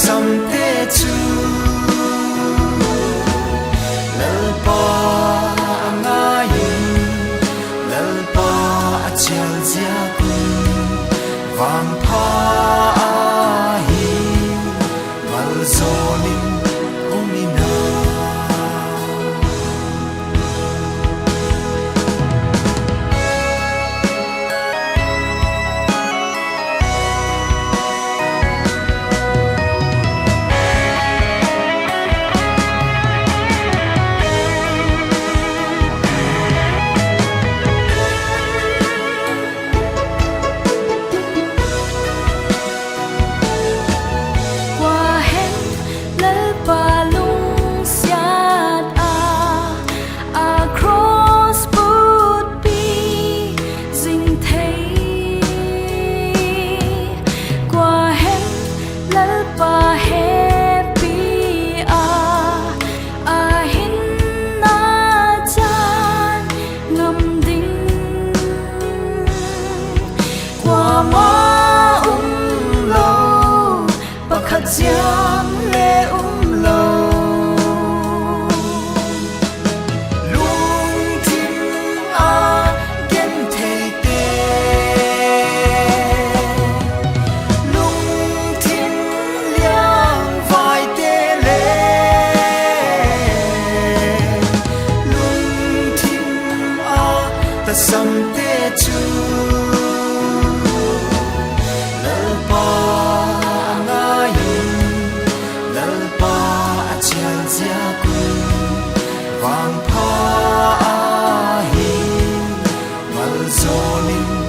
Some te chu lal pa angayin lal pa achel zia kun vang pha ahin mal zolim umina Giang lệ lâu lung tim a gen thầy tê lung tim liang vai tê lệ lung tim a ta sam tê chu lal pa vang pha ahin mal zolim